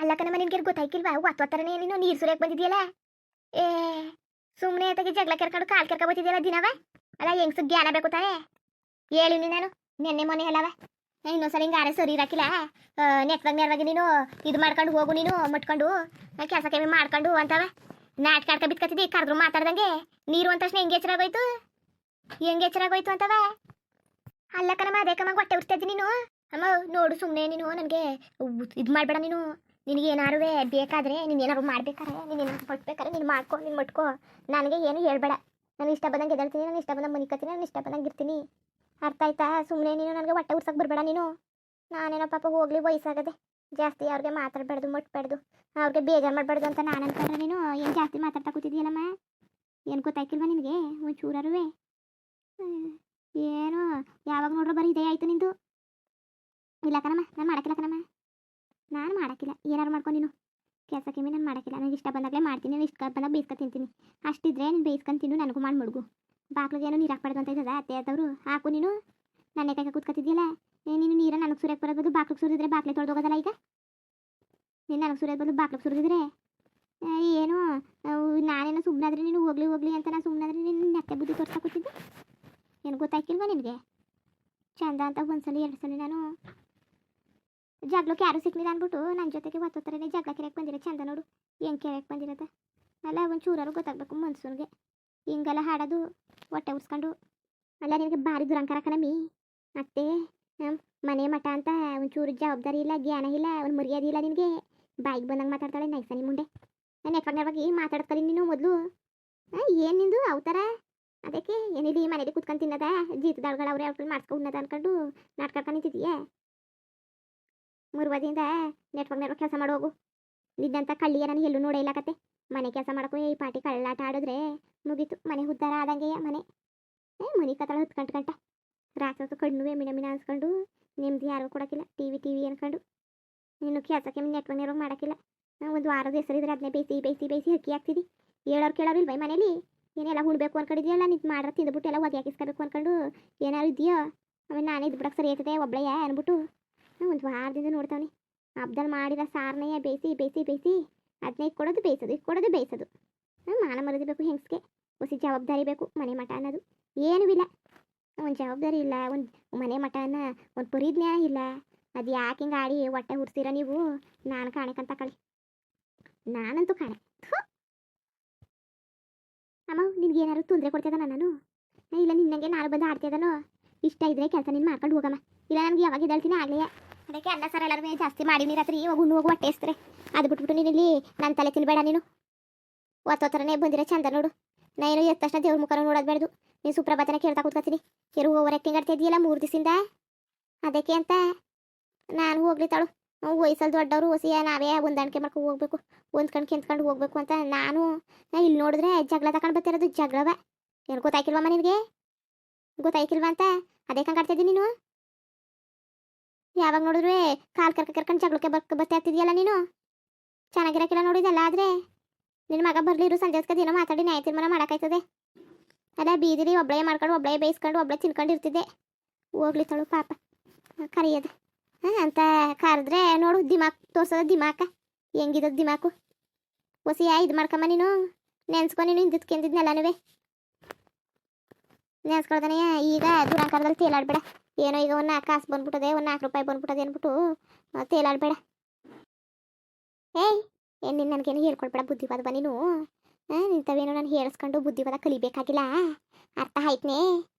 ಅಲ್ಲ ಕಣಮ್ಮ ನಿನ್ಗೆ ಗೊತ್ತಾಯ್ಕಿಲ್ವಾ ಒತ್ತೊತ್ತರನೇ ನೀನು ನೀರು ಸುರಿಯಕ್ಕೆ ಬಂದಿದ್ಯಲ್ಲ. ಏ ಸುಮ್ಮನೆ ತೆಗಿ ಜಗಳ ಕೆರ್ಕೊಂಡು ಕಾಲ್ ಕೆರ್ಕ ಬರ್ತಿದ್ಯಲ್ಲ ದಿನವ. ಅಲ್ಲ ಹೆಂಗ್ಸು ಜ್ಞಾನ ಬೇಕು ತಾನೆ ಹೇಳಿನಿ ನಾನು ನೆನ್ನೆ ಮೊನ್ನೆ ಅಲ್ಲವ. ಇನ್ನೊಂದ್ಸಲ ಹಿಂಗೆ ಆರೆ ಸರಿ ಇರಾಕಿಲ್ಲ. ನೆಟ್ವಾಗಿ ನೀನು ಇದು ಮಾಡ್ಕೊಂಡು ಹೋಗು, ನೀನು ಮುಟ್ಕೊಂಡು ಕೆಲಸ ಕಮ್ಮಿ ಮಾಡ್ಕೊಂಡು ಅಂತವ ನಾಟಕ ಆಡ್ಕ ಬಿತ್ಕತ್ತಿದ್ದಿ. ಕರೆದ್ರು ಮಾತಾಡ್ದಂಗೆ ನೀರು ಅಂದ ತಕ್ಷಣ ಹೆಂಗೆ ಎಚ್ಚರಾಗೋಯ್ತು ಅಂತವ. ಅಲ್ಲ ಕಣಮ್ಮ ಅದೇ ಕಮ್ಮ ಹೊಟ್ಟೆ ಉರ್ತಾ ಇದ್ದೀನಿ ನೀನು. ಅಮ್ಮ ನೋಡು ಸುಮ್ಮನೆ ನೀನು ನನಗೆ ಇದು ಮಾಡಬೇಡ. ನಿನಗೆ ಏನಾರು ಬೇಕಾದರೆ ನೀನು ಏನಾರು ಮಾಡ್ಬೇಕಾರೆ ನೀನು ಏನಾರು ಪಟ್ಬೇಕಾರೆ ನೀನು ಮಾಡ್ಕೊ, ನೀನು ಮಟ್ಕೋ. ನನಗೆ ಏನು ಹೇಳ್ಬೇಡ. ನಾನು ಇಷ್ಟ ಬಂದಂಗೆ ಎದಳ್ತೀನಿ, ನಾನು ಇಷ್ಟ ಬಂದಂಗೆ ಮನಿಕತ್ತೀನಿ, ನಾನು ಇಷ್ಟ ಬಂದಂಗೆ ಇರ್ತೀನಿ. ಅರ್ಥ ಆಯ್ತಾ? ಸುಮ್ಮನೆ ನೀನು ನನಗೆ ಹೊಟ್ಟೆ ಉರ್ಸಕ್ಕೆ ಬರಬೇಡ ನೀನು. ನಾನೇನೋ ಪಾಪ ಹೋಗ್ಲಿ ವಯಸ್ಸಾಗದೆ, ಜಾಸ್ತಿ ಅವ್ರಿಗೆ ಮಾತಾಡಬೇಡ್ದು ಮುಟ್ಬೇಡ್ದು, ಅವ್ರಿಗೆ ಬೇಜಾರು ಮಾಡಬಾರ್ದು ಅಂತ ನಾನು ಅನ್ಕೊಂಡ್ರೆ ನೀನು ಏನು ಜಾಸ್ತಿ ಮಾತಾಡ್ತಾ ಕೂತಿದ್ದೀಯಲ್ಲಮ್ಮ. ಏನು ಗೊತ್ತಾಯ್ಕಿಲ್ವ ನಿನಗೆ ಒಂಚೂರರುವೆ? ಏನು ಯಾವಾಗ ನೋಡ್ರೆ ಬರೀ ಇದೇ ಆಯಿತು ನಿಂದು. ಇಲ್ಲ ಕಣಮ್ಮ ನಾನು ಮಾಡೋಕ್ಕಿಲ್ಲ ಕಣಮ್ಮ, ನಾನು ಮಾಡೋಕ್ಕಿಲ್ಲ. ಏನಾರು ಮಾಡ್ಕೊಂಡು ನೀನು ಕೆಲಸ ಕೆಮ್ಮಿ ನಾನು ಮಾಡೋಕ್ಕಿಲ್ಲ. ನನಗೆ ಇಷ್ಟ ಬಂದಾಗಲೇ ಮಾಡ್ತೀನಿ, ನಾನು ಇಷ್ಟ ಬಂದಾಗ ಬೇಯಿಸ್ಕೊಂಡು ತಿಂತೀನಿ. ಅಷ್ಟಿದ್ರೆ ನೀನು ಬೇಯಿಸ್ಕೊಂಡು ತಿಂದು ನನಗೂ ಮಾಡಿ ಮಡ್ಗು. ಬಾಕ್ಲಿಗೆ ಏನೋ ನೀರು ಹಾಕ್ಬಾರ್ದು ಅಂತ ಇದ್ದದ ಅತ್ತೆ ಆದವರು ಹಾಕು. ನೀನು ನನ್ನ ಕೈಗೆ ಕೂತ್ಕೊತಿದ್ಯಲ್ಲ, ನೀನು ನೀರು ನನಗೆ ಸುರಿಯಕ್ಕೆ ಬರೋದು ಬಾಕ್ಲಿಗೆ ಸುರಿದ್ರೆ ಬಾಕ್ಲೆ ತೊಳೆದೋಗೋದಲ್ಲ. ಈಗ ನೀನು ನನಗೆ ಸುರಿಯೋದು ಬದಲು ಬಾಕ್ಲಿಗೆ ಸುರಿದ್ರೆ ಏನು ನಾನೇನೋ ಸುಮ್ಮನಾದ್ರೆ ನೀನು ಹೋಗ್ಲಿ ಅಂತ ನಾನು ಸುಮ್ಮನಾದ್ರೆ ನೀನು ನೆತ್ತೆ ಬುದ್ಧಿ ತೋರ್ಸಾ ಕೂತಿದ್ದೆ. ಏನು ಗೊತ್ತಾಯ್ಕಿಲ್ವ ನಿನಗೆ? ಚಂದ ಅಂತ ಒಂದ್ಸಲ ಎರಡು ಸಲ ನಾನು ಜಗಳಕ್ಕೆ ಯಾರು ಸಿಕ್ಲಿಲ್ಲ ಅಂದ್ಬಿಟ್ಟು ನನ್ನ ಜೊತೆಗೆ ಒತ್ತೊತ್ತರನೇ ಜಗಳ ಕೆರೆಯಕ್ಕೆ ಬಂದಿರೋ. ಚಂದ ನೋಡು ಹೆಂಗೆ ಕೆರೆಯಕ್ಕೆ ಬಂದಿರತ್ತೆ. ಅಲ್ಲ ಒಂದು ಚೂರಾರು ಗೊತ್ತಾಗಬೇಕು ಮನ್ಸೂನ್ಗೆ. ಹಿಂಗೆಲ್ಲ ಹಾಡೋದು ಹೊಟ್ಟೆ ಉರ್ಸ್ಕೊಂಡು. ಅಲ್ಲ ನಿನಗೆ ಭಾರಿ ದುರಂಕಾರ ಕಣಮಿ. ಮತ್ತೆ ಮನೆ ಮಠ ಅಂತ ಒಂಚೂರು ಜವಾಬ್ದಾರಿ ಇಲ್ಲ, ಜ್ಞಾನ ಇಲ್ಲ, ಒಂದು ಮರ್ಯಾದೆ ಇಲ್ಲ ನಿನಗೆ. ಬಾಯಿಗೆ ಬಂದಂಗೆ ಮಾತಾಡ್ತಾಳೆ ನೈಸನಿ ಮುಂಡೆ. ನೆಟ್ವಾಗಿ ಮಾತಾಡ್ತಾರೆ ನೀನು ಮೊದಲು. ಏನು ನಿಂದು ಅವತಾರ? ಅದಕ್ಕೆ ಏನಿಲ್ಲ ಈ ಮನೇಲಿ ಕುತ್ಕೊಂಡು ತಿನ್ನದ ಜೀತದಾಳ್ಗಳು ಅವ್ರೆ ಅವ್ರಲ್ಲಿ ಮಾಡ್ಸ್ಕೊಂಡು ಉನ್ನದ ಅನ್ಕೊಂಡು ನಾಟ್ಕ ನಿಂತಿದೀಯ. ಮುರುವಾದಿಂದ ನೆಟ್ವಾಗಿ ಕೆಲಸ ಮಾಡೋಗು. ನಿನ್ನಂತ ಕಳ್ಳಿಯ ನಾನು ಎಲ್ಲೂ ನೋಡೇ ಇಲ್ಲ ಕತೆ. ಮನೆ ಕೆಲಸ ಮಾಡೋಕ್ಕೂ ಈ ಪಾಟಿ ಕಳ್ಳಾಟ ಆಡಿದ್ರೆ ಮುಗೀತು, ಮನೆ ಉದ್ಧಾರ ಆದಂಗೆಯ ಮನೆ. ಮನೆ ಕತ್ತಳ 10 ಗಂಟೆ ರಾತ್ರಿ ಕಣ್ಣು ಮಿಣ ಅನ್ಸ್ಕೊಂಡು ನೆಮ್ಮದಿ ಯಾರಿಗೂ ಕೊಡೋಕ್ಕಿಲ್ಲ. ಟಿವಿ ಅನ್ಕೊಂಡು ನೀನು ಕೆಲಸಕ್ಕೆ ನೆಟ್ವಾಗಿ ಮಾಡೋಕ್ಕಿಲ್ಲ. ಒಂದು ವಾರದ ಹೆಸರಿದ್ರೆ ಅದನ್ನೇ ಬೇಯಿಸಿ ಅಕ್ಕಿ ಹಾಕ್ತಿದ್ದಿ. ಕೇಳೋರು ಇಲ್ವೈ ಮನೇಲಿ? ಏನೆಲ್ಲ ಉಣ್ಬೇಕು ಅನ್ಕೊಂಡಿದ್ಯಲ್ಲ, ನಿಂತು ಮಾಡ್ರೆ ತಿಂದ್ಬಿಟ್ಟು ಎಲ್ಲ ಹೊಗೆ ಹಾಕಿಸ್ಕೋಬೇಕು ಅನ್ಕೊಂಡು ಏನಾರು ಇದೆಯೋ? ಆಮೇಲೆ ನಾನೇ ಇದು ಬಿಡಕ್ಕೆ ಸರಿ ಆಯ್ತದೆ ಒಬ್ಳೆಯ ಅನ್ಬಿಟ್ಟು ಒಂದು ವಾರದಿಂದ ನೋಡ್ತಾವನಿ. ಹಬ್ದಲ್ಲಿ ಮಾಡಿದ ಸಾರನೆಯ ಬೇಯಿಸಿ ಅದನ್ನೇ ಇಟ್ಕೊಡೋದು ಬೇಯಿಸೋದು. ಮಾನ ಮರದಿ ಬೇಕು ಹೆಂಗ್ಸ್ಗೆ. ಹೊಸಿ ಜವಾಬ್ದಾರಿ ಬೇಕು. ಮನೆ ಮಠ ಅನ್ನೋದು ಏನೂ ಇಲ್ಲ. ಒಂದು ಜವಾಬ್ದಾರಿ ಇಲ್ಲ, ಒಂದು ಮನೆ ಮಠ ಅನ್ನೋ ಒಂದು ಪರಿಜ್ಞಾನ ಇಲ್ಲ. ಅದು ಯಾಕೆ ಹಿಂಗೆ ಆಡಿ ಹೊಟ್ಟೆ ಹುಡ್ಸಿರ ನೀವು? ನಾನು ಕಾಣೆಕಂತ ಕಳಿ, ನಾನಂತೂ ಕಾಣೆ. ಅಮ್ಮ ನಿನ್ಗೆ ಏನಾದ್ರು ತೊಂದರೆ ಕೊಡ್ತಿದ್ದಾನ ನಾನು? ಇಲ್ಲ ನಿನ್ನಂಗೆ ನಾನು ಬಂದು ಆಡ್ತಿದ್ದಾನೋ? ಇಷ್ಟ ಇದ್ರೆ ಕೆಲಸ ನೀನು ಮಾಡ್ಕೊಂಡು ಹೋಗಮ್ಮ. ಇಲ್ಲ ನನಗೆ ಯಾವಾಗ ಇದ್ದಾಳ್ತೀನಿ ಆಗಲೇ. ಅದಕ್ಕೆ ಅನ್ನ ಸರ್ ಎಲ್ಲರೂ ಜಾಸ್ತಿ ಮಾಡಿ ರಾತ್ರಿ ಹೋಗು ಹೊಟ್ಟೆ ಎಸ್ತಾರೆ. ಅದು ಬಿಟ್ಬಿಟ್ಟು ನೀನು ಇಲ್ಲಿ ನನ್ನ ತಲೆ ತಿನ್ಬೇಡ. ನೀನು ಒತ್ತೊತ್ತರನೇ ಬಂದಿರೋ ಚಂದ ನೋಡು. ನಾನು ಎದ್ದ ತಕ್ಷಣ ದೇವ್ರ ಮುಖ ನೋಡೋದು ಬೇಡ್ದು. ನೀನು ಸುಪ್ರಭಾತನ ಕೇಳ್ತಾ ಕೂತ್ಕೊತೀನಿ. ಓವರ್ ಆ್ಯಕ್ಟಿಂಗ್ ಆಡ್ತಾ ಇದೆಯಲ್ಲ 3 ದಿವಸದಿಂದ. ಅದಕ್ಕೆ ಅಂತ ನಾನು ಹೋಗ್ಲಿ ತಾಳು. ವಯಸ್ಸಲ್ಲಿ ದೊಡ್ಡವರು ಹೊಸಿಯ ನಾವೇ ಹೊಂದಾಣಿಕೆ ಮಾಡ್ಕೊಂಡು ಹೋಗ್ಬೇಕು, ಹೊಂದ್ಕೊಂಡು ಕೆಂತ್ಕೊಂಡು ಹೋಗ್ಬೇಕು ಅಂತ ನಾನು ಇಲ್ಲಿ ನೋಡಿದ್ರೆ ಜಗಳ ತಗೊಂಡು ಬರ್ತಿರೋದು. ಜಗಳವ ಏನು ಗೊತ್ತಾಯ್ಕಿಲ್ವಮ್ಮ ನಿನಗೆ? ಗೊತ್ತಾಯ್ಕಿಲ್ವ ಅಂತ ಅದೇ ಕಂಗಾಡ್ತಿದ್ದೀನಿ ನೀನು. ಯಾವಾಗ ನೋಡಿದ್ರೆ ಕಾಲು ಕರ್ಕೊಂಡು ಜಗಳಕ್ಕೆ ಬರ್ತಾ ಇರ್ತಿದ್ಯಲ್ಲ ನೀನು. ಚೆನ್ನಾಗಿರಕ್ಕಿಲ್ಲ ನೋಡಿದಲ್ಲ. ಆದರೆ ನಿನ್ನ ಮಗ ಬರಲಿರು ಸಂಜೆ ಹೊತ್ಕದ ಏನೋ ಮಾತಾಡಿ ನ್ಯಾಯ ತೀರ್ಮಾನ ಮಾಡೋಕ್ಕಾಯ್ತದೆ. ಅಲ್ಲ ಬೀದಿಲಿ ಒಬ್ಬಳೇ ಮಾಡ್ಕೊಂಡು ಒಬ್ಬಳೇ ಬೇಯಿಸ್ಕೊಂಡು ಒಬ್ಬಳೇ ತಿನ್ಕೊಂಡಿರ್ತಿದ್ದೆ. ಹೋಗ್ಲಿ ತಳು ಪಾಪ ಕರಿಯೋದು ಅಂತ ಕರೆದ್ರೆ ನೋಡು ದಿಮಾಕ್ ತೋರ್ಸೋದ. ದಿಮಾಕ ಹೆಂಗಿದ ದಿಮಾಕು? ಹೊಸಿಯ ಇದು ಮಾಡ್ಕಮ್ಮ ನೀನು. ನೆನ್ಸ್ಕೊಂಡು ನೀನು ಹಿಂದಿದ್ನೆಲ್ಲನೂ ನೆನ್ಸ್ಕೊಳ್ತಾನೆ. ಈಗ ದುರಂಕಾರದಲ್ಲಿ ತೇಲಾಡ್ಬೇಡ. ಏನೋ ಈಗ ಒಂದು 4 ಕಾಸು ಬಂದ್ಬಿಟ್ಟದೆ, ಒಂದು 4 ರೂಪಾಯಿ ಬಂದ್ಬಿಟ್ಟದೆ ಅಂದ್ಬಿಟ್ಟು ತೇಲಾಡ್ಬೇಡ. ಏನು ನೀನು ನನಗೇನು ಹೇಳ್ಕೊಡ್ಬೇಡ ಬುದ್ಧಿವಾದ ಬಾ ನೀನು. ಇಂಥವೇನೋ ನಾನು ಹೇಳಿಸ್ಕೊಂಡು ಬುದ್ಧಿವಾದ ಕಲಿಬೇಕಾಗಿಲ್ಲ. ಅರ್ಥ ಆಯ್ತನೇ?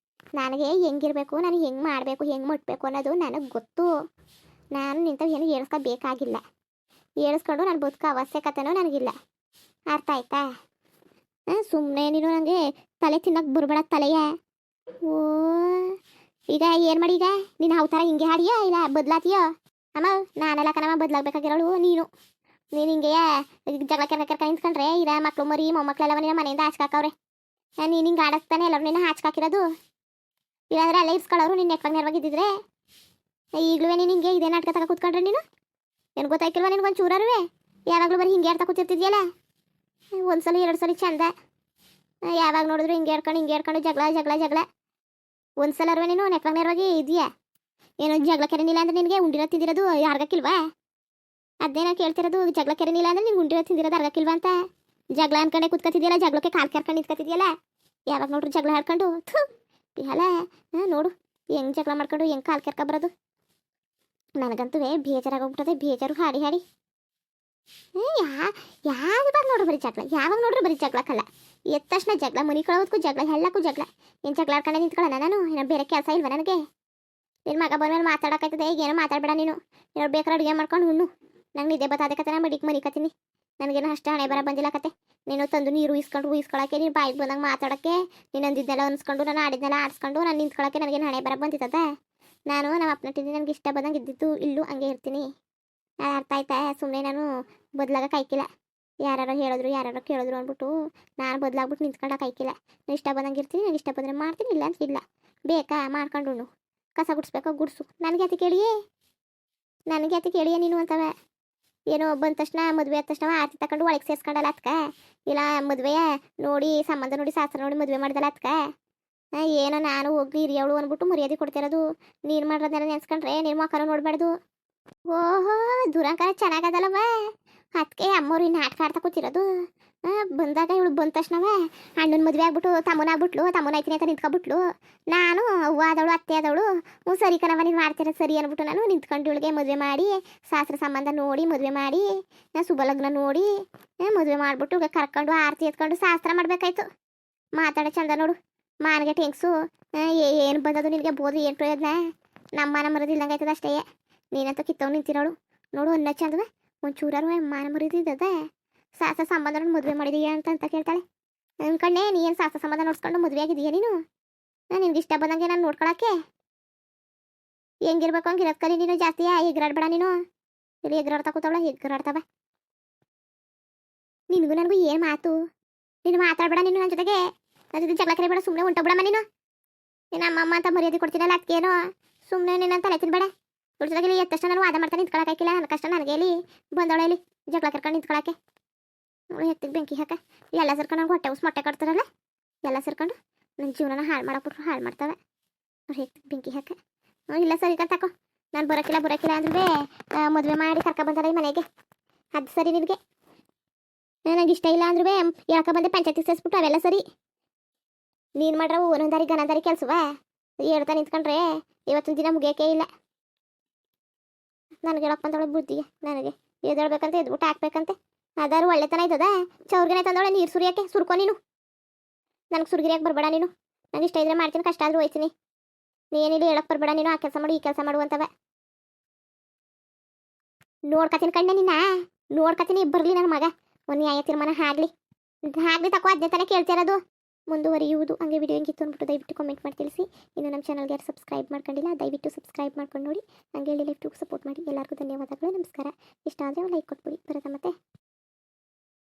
ನನಗೆ ಹೆಂಗಿರಬೇಕು, ನಾನು ಹೆಂಗೆ ಮಾಡಬೇಕು, ಹೆಂಗೆ ಮುಟ್ಬೇಕು ಅನ್ನೋದು ನನಗೆ ಗೊತ್ತು. ನಾನು ನಿಂತವು ಏನು ಹೇಳಿಸ್ಕೋಬೇಕಾಗಿಲ್ಲ. ಹೇಳಿಸ್ಕೊಂಡು ನಾನು ಬದುಕೋ ಅವಶ್ಯಕತೆನೂ ನನಗಿಲ್ಲ. ಅರ್ಥ ಆಯ್ತಾ? ಸುಮ್ಮನೆ ನೀನು ನನಗೆ ತಲೆ ತಿನ್ನೋಕೆ ಬರಬೇಡ ತಲೆಯ. ಓ ಈಗ ಏನು ಮಾಡಿ? ಈಗ ನೀನು ಅವತಾರ ಹಿಂಗೆ ಹಾಡಿಯೋ ಇಲ್ಲ ಬದಲಾತೀಯೋ? ಅಮ್ಮ ನಾನೆಲ್ಲ ಕಣಮ್ಮ ಬದಲಾಗಬೇಕಾಗಿರೋಳು. ನೀನು ಹಿಂಗೆ ಜಗಳ ಕೆರ್ಕ ನಿಂತ್ಕೊಂಡ್ರೆ ಇರ ಮಕ್ಕಳು ಮರಿ ಮೊಮ್ಮಕ್ಕಳೆಲ್ಲ ನಿನ್ನ ಮನೆಯಿಂದ ಹಾಚ್ಕಾಕವ್ರೆ. ನೀನು ಹಿಂಗೆ ಆಡಿಸ್ತಾನೆ ಎಲ್ಲರೂ ನಿನ್ನ ಹಾಚ್ಕಾಕಿರೋದು. ಇಲ್ಲಾಂದ್ರೆ ಅಲ್ಲೇ ಇರ್ಸ್ಕೊಳ್ಳೋರು ನಿನ್ನ ನೆಟ್ವಾಗಿದ್ದಿದ್ರೆ. ಈಗಲೂ ನೀನು ಹಿಂಗೆ ಇದೇ ನಾಟಕ ತಗ ಕೂತ್ಕೊಂಡ್ರೆ ನೀನು ಏನು ಗೊತ್ತಾಯ್ಕಿಲ್ವ ನಿನ್ಗೊಂದು ಚೂರರುವೆ? ಯಾವಾಗಲೂ ಬರೀ ಹಿಂಗೆ ಆಡ್ತಾ ಕೂತಿರ್ತಿದ್ಯಲ್ಲ. ಒಂದ್ಸಲ 2 ಸಲ ಚಂದ. ಯಾವಾಗ ನೋಡಿದ್ರು ಹಿಂಗೆ ಹೇಳ್ಕೊಂಡು ಜಗಳ. ಒಂದ್ಸಲ ನೀನು ನೆಟ್ವಾಗಿ ಇದೆಯಾ? ಏನೋ ಜಗಳ ಕೆರೆನಿಲ್ಲ ಅಂದ್ರೆ ನಿನಗೆ ಉಂಡಿನ ತಿಂದಿರೋದು ಯಾರಿಗಕ್ಕಿಲ್ವಾ? ಅದೇನೋ ಕೇಳ್ತಿರೋದು ಜಗಳ ಕೆರೆನಿಲ್ಲ ಅಂದ್ರೆ ನೀನು ಗುಂಡಿ ತಿಂದಿರೋದು ಅರ್ಗಕ್ಕಿಲ್ವಾ ಅಂತ. ಜಗಳ ಅನ್ಕೊಂಡೆ ಕುತ್ಕೊತಿದ್ಯಲ್ಲ, ಜಗಳಕ್ಕೆ ಕಾಲ್ ಕೆರ್ಕೊಂಡು ನಿಂತ್ಕೊತಿದ್ಯಲ್ಲ. ಯಾವಾಗ ನೋಡ್ರಿ ಜಗಳ ಆಡ್ಕೊಂಡು ಥೂ ಅಲ್ಲ. ನೋಡು ಹೆಂಗ್ ಜಗಳ ಮಾಡ್ಕೊಂಡು ಹೆಂಗ್ ಕಾಲ್ ಕೆರ್ಕೊಬರೋದು. ನನಗಂತೂ ಬೇಜಾರಾಗೋಗ್ಬಿಟ್ಟದೆ, ಬೇಜಾರು ಹಾಡಿ ಹಾಡಿ. ಯಾವಾಗ ನೋಡ್ರಿ ಬರೀ ಜಗಳ, ಯಾವಾಗ ನೋಡ್ರಿ ಬರೀ ಜಗಳಕ್ಕಲ್ಲ. ಎದ್ದ ತಕ್ಷಣ ಜಗಳ, ಮನೆ ಕಳೋದಕ್ಕೂ ಜಗಳ, ಹೆಳ್ಳಕ್ಕೂ ಜಗಳ. ಏನು ಜಗಳ ಆಡ್ಕೊಂಡೆ ನಿಂತ್ಕೊಳ್ಳೋಣ ನಾನು? ಏನೋ ಬೇರೆ ಕೆಲಸ ಇಲ್ವಾ ನನಗೆ? ನಿನ್ನ ಮಗ ಬಂದ್ಮೇಲೆ ಮಾತಾಡೋಕ್ಕಾಯ್ತದೆ, ಈಗ ಏನೋ ಮಾತಾಡಬೇಡ ನೀನು. ಏನೋ ಬೇಕಾದ್ರೆ ಅಡುಗೆ ಮಾಡ್ಕೊಂಡು ಹುಣ್ಣು. ನಂಗೆ ನಿದ್ದೆ ಬತ್ತಾದೆ ಕತೆ, ನಾನು ಮಡಿಕತ್ತೀನಿ. ನನಗೇನೋ ಅಷ್ಟೇ ಹಣೆ ಬರ ಬಂದಿಲ್ಲ ಕತೆ. ನೀನು ತಂದು ನೀರು ಉಯಿಸ್ಕೊಳ್ಳೋಕ್ಕೆ, ನೀನು ಬಾಯಿಗೆ ಬಂದಂಗೆ ಮಾತಾಡೋಕ್ಕೆ, ನೀನು ಅಂದಿದ್ದೆಲ್ಲ ಅನ್ಸ್ಕೊಂಡು, ನಾನು ಆಡಿದ್ನೆಲ್ಲ ಆಡಿಸ್ಕೊಂಡು ನಾನು ನಿಂತ್ಕೊಳ್ಳೋಕ್ಕೆ ನನಗೇನು ಹಣೆ ಬರ ಬಂದಿತ್ತದ? ನಾನು ನಮ್ಮ ಅಪ್ಪನಟ್ಟಿದ್ದೀನಿ, ನನಗೆ ಇಷ್ಟ ಬಂದಂಗೆ ಇದ್ದಿತ್ತು ಇಲ್ಲೂ ಹಂಗೆ ಇರ್ತೀನಿ. ನಾನು ಅರ್ಥ ಆಯ್ತಾ? ಸುಮ್ಮನೆ ನಾನು ಬದಲಾಗ ಕಾಯ್ಕಿಲ್ಲ. ಯಾರು ಹೇಳಿದ್ರು ಯಾರು ಕೇಳಿದ್ರು ಅಂದ್ಬಿಟ್ಟು ನಾನು ಬದಲಾಗ್ಬಿಟ್ಟು ನಿಂತ್ಕೊಂಡಾಗ ಕಾಯ್ಕಿಲ್ಲ. ನಾನು ಇಷ್ಟ ಬಂದಂಗೆ ಇರ್ತೀನಿ, ನನಗೆ ಇಷ್ಟ ಬಂದರೆ ಮಾಡ್ತೀನಿ, ಇಲ್ಲ ಅಂತ ಇಲ್ಲ. ಬೇಕಾ ಮಾಡ್ಕೊಂಡು ಕಸ ಗುಡಿಸ್ಬೇಕೋ ಗುಡಿಸು. ನನಗೆ ಅತಿ ಕೇಳಿಯೇ ನೀನು ಅಂತವೆ. ಏನೋ ಬಂದ ತಕ್ಷಣ ಮದುವೆ ಆದ ತಕ್ಷಣ ಆರತಿ ತಗೊಂಡು ಒಳಗೆ ಸೇರಿಸ್ಕೊಂಡಲ್ಲ ಅತ್ಕ, ಇಲ್ಲ ಮದುವೆಯ ನೋಡಿ ಸಂಬಂಧ ನೋಡಿ ಶಾಸ್ತ್ರ ನೋಡಿ ಮದುವೆ ಮಾಡಿದಲ್ಲ ಅತ್ಕ. ಏನೋ ನಾನು ಹೋಗಿ ಹಿರಿಯವಳು ಅಂದ್ಬಿಟ್ಟು ಮರ್ಯಾದೆ ಕೊಡ್ತಿರೋದು. ನೀನು ಮಾಡೋದನ್ನೆಲ್ಲ ನೆನ್ಸ್ಕೊಂಡ್ರೆ ನೀನು ಮಕ್ಕಳು ನೋಡಬಾರ್ದು. ಓಹೋ ದುರಂಕಾರ ಚೆನ್ನಾಗದಲ್ಲವ. ಅದಕ್ಕೆ ಅಮ್ಮವ್ರು ಇನ್ನು ನಾಟಕ ಆಡ್ತಾ ಕೂತಿರೋದು. ಬಂದಾಗ ಇವಳು ಬಂದ ತಕ್ಷಣವೇ ಅಣ್ಣನ ಮದುವೆ ಆಗ್ಬಿಟ್ಟು ತಮ್ಮನಾಗ್ಬಿಟ್ಲು, ತಮ್ಮನಾಯ್ತೀನಿ ಅಂತ ನಿಂತ್ಕೊಬಿಟ್ಲು. ನಾನು ಅವ್ವ ಆದವಳು ಅತ್ತೆ ಆದವಳು ಸರಿ ಕಣವ ನೀನು ಮಾಡ್ತಿರೋದು ಸರಿ ಅಂದ್ಬಿಟ್ಟು ನಾನು ನಿಂತ್ಕೊಂಡು ಇವಳಿಗೆ ಮದುವೆ ಮಾಡಿ ಶಾಸ್ತ್ರ ಸಂಬಂಧ ನೋಡಿ ಮದುವೆ ಮಾಡಿ ಶುಭಲಗ್ನ ನೋಡಿ ಮದುವೆ ಮಾಡಿಬಿಟ್ಟು ಕರ್ಕೊಂಡು ಆರತಿ ಎತ್ಕೊಂಡು ಶಾಸ್ತ್ರ ಮಾಡಬೇಕಾಯ್ತು. ಮಾತಾಡೋ ಚಂದ ನೋಡು. ಮಾನಗೆಟ್ಟು ಹೆಂಗ್ಸು ಏನು ಬಂದದು ನಿನಗೆ ಬೋದು ಏನು ಪ್ರಯೋಜನ? ನಮ್ಮ ಮರದಿಲ್ದಂಗೆ ಆಯ್ತದ ಅಷ್ಟೇ. ನೀನಂತೂ ಕಿತ್ತವ್ ನಿಂತಿರೋಳು ನೋಡು. ಅನ್ನ ಚಂದವ ಒಂಚೂರಾರು ಮಾನ ಮರಿದಿದ್ದದ. ಶಾಸ್ತ್ರ ಸಂಬಂಧ ಮದುವೆ ಮಾಡಿದೀಯ ಅಂತ ಕೇಳ್ತಾಳೆ. ಅನ್ಕಂಡೆ ನೀ ಏನು ಶಾಸ್ತ್ರ ಸಂಬಂಧ ನೋಡ್ಸ್ಕೊಂಡು ಮದುವೆ ಆಗಿದೀಯ ನೀನು? ನಿನ್ಗೆ ಇಷ್ಟ ಬಂದಂಗೆ ನಾನು ನೋಡ್ಕೊಳಕ್ಕೆ ಹೆಂಗಿರ್ಬೇಕು ಹಂಗಿರೋದ್ ಕಲಿ ನೀನು. ಜಾಸ್ತಿ ಎಗ್ರಾಡ್ಬೇಡ ನೀನು. ಇಲ್ಲಿ ಎಗ್ರಾಡ್ತಾ ಕೂತವಳ ಎಗ್ರಾಡ್ತಾವ. ನಿನಗೂ ನನಗೂ ಏನು ಮಾತು? ನೀನು ಮಾತಾಡ್ಬೇಡ ನೀನು ನನ್ನ ಜೊತೆಗೆ ಜಗಳ ಕರಿಬೇಡ. ಸುಮ್ಮನೆ ಹೊಂಟೋಗ್ಬಿಡಮ್ಮ ನೀನು. ನೀನು ಅಮ್ಮಮ್ಮ ಅಂತ ಮರ್ಯಾದೆ ಕೊಡ್ತೀನಲ್ಲ ಅದಕ್ಕೇನೋ ಸುಮ್ಮನೆ ನೀನು ತಲೆ ತಿನ್ಬೇಡ. ಇವ್ರ ಜೊತೆಗೆ ಎತ್ತ ತಕ್ಷಣ ನಾನು ವಾದ ಮಾಡ್ತಾ ನಿಂತ್ಕೊಳಕ್ಕಾಗಿಲ್ಲ. ನನ್ನ ಕಷ್ಟ ನನಗೆ ಇಲ್ಲಿ ಬಂದವಳೆ ಇಲ್ಲಿ ಜಗಳ ಕರ್ಕೊಂಡು ನಿಂತ್ಕೊಳಕ್ಕೆ. ನೋಡಿ ಎತ್ತಿಗೆ ಬೆಂಕಿ ಹಾಕ. ಎಲ್ಲ ಸೇರ್ಕೊಂಡು ನನಗೆ ಹೊಟ್ಟೆ ಮೊಟ್ಟೆ ಕಟ್ತಾರಲ್ಲ, ಎಲ್ಲ ಸೇರ್ಕೊಂಡು ನನ್ನ ಜೀವನನ ಹಾಳು ಮಾಡಕ್ಬಿಟ್ರು ಹಾಳು ಮಾಡ್ತಾವೆ. ಅವ್ರು ಎತ್ತಿಗೆ ಬೆಂಕಿ ಹಾಕ. ಇಲ್ಲ ಸರಿ ತಕೋ, ನಾನು ಬರೋಕ್ಕಿಲ್ಲ ಅಂದ್ರೆ ಮದುವೆ ಮಾಡಿ ಕರ್ಕೊಬಂದಾರ ಈ ಮನೆಗೆ. ಅದು ಸರಿ ನಿನಗೆ. ನನಗೆ ಇಷ್ಟ ಇಲ್ಲ ಅಂದ್ರೂ ಯಾಕೆ ಬಂದೆ ಪಂಚಾಯತಿ ಸೇರಿಸ್ಬಿಟ್ಟು ಅವೆಲ್ಲ ಸರಿ. ನೀನು ಮಾಡ್ರೆ ಒಂದೊಂದಾರಿ ಗನಂದಾರಿ ಕೆಲಸವ ಹೇಳ್ತಾ ನಿಂತ್ಕೊಂಡ್ರೆ ಇವತ್ತಿನ ದಿನ ಮುಗಿಯೋಕೆ ಇಲ್ಲ. ನನಗೆ ಹೇಳಕ್ ಬಂದವಳೆ ಬುದ್ಧಿಗೆ, ನನಗೆ ಎದ್ದೇಳ್ಬೇಕಂತ ಎದ್ಬಿಟ್ಟು ಹಾಕ್ಬೇಕಂತೆ. ಅದಾರು ಒಳ್ಳೆತನ ಆಯ್ತದ? ಚೌರ್ಗನೆ ತಂದವಳೆ ನೀರು ಸುರಿಯೋಕ್ಕೆ. ಸುರ್ಕೊ ನೀನು. ನನಗೆ ಸುರ್ಗಿರಿಯಕ್ಕೆ ಬರಬೇಡ ನೀನು. ನನಗೆ ಇಷ್ಟ ಇದ್ರೆ ಮಾಡ್ತೀನಿ, ಕಷ್ಟ ಆದ್ರೂ ಹೋಯ್ತೀನಿ. ನೀನಿಲ್ಲ ಹೇಳಕ್ ಬರಬೇಡ ನೀನು. ಆ ಕೆಲಸ ಮಾಡು ಈ ಕೆಲಸ ಮಾಡುವಂತವ ನೋಡ್ಕತೀನಿ ಕಣ್ಣೆ ನಿನ್ನ. ನೋಡ್ಕತೀನಿ ಬರಲಿ ನನ್ನ ಮಗ. ಒಂದು ನ್ಯಾಯ ತೀರ್ಮಾನ ಆಗ್ಲಿ ತಕೋ. ಅದನ್ನೇ ತಾನೇ ಕೇಳ್ತಿರೋದು. ಮುಂದುವರಿಯುವುದು. ಹಂಗೆ ವಿಡಿಯೋ ಹೆಂಗಿತ್ತು ಅಂದ್ಬಿಟ್ಟು ದಯವಿಟ್ಟು ಕಾಮೆಂಟ್ ಮಾಡಿ ತಿಳಿಸಿ. ಇನ್ನು ನಮ್ಮ ಚಾನಲ್ಗೆ ಯಾರು ಸಬ್ಸ್ಕ್ರೈಬ್ ಮಾಡ್ಕೊಂಡಿಲ್ಲ ದಯವಿಟ್ಟು ಸಬ್ಸ್ಕ್ರೈಬ್ ಮಾಡ್ಕೊಂಡು ನೋಡಿ. ಹಂಗೆ ಹೇಳಿ ಲೈಫ್ಟಿಗೆ ಸಪೋರ್ಟ್ ಮಾಡಿ. ಎಲ್ಲರಿಗೂ ಧನ್ಯವಾದಗಳು, ನಮಸ್ಕಾರ. ಇಷ್ಟ ಆದರೆ ಒಂದು ಲೈಕ್ ಕೊಟ್ಬಿಡಿ. ಬರೋದ ಮತ್ತೆ.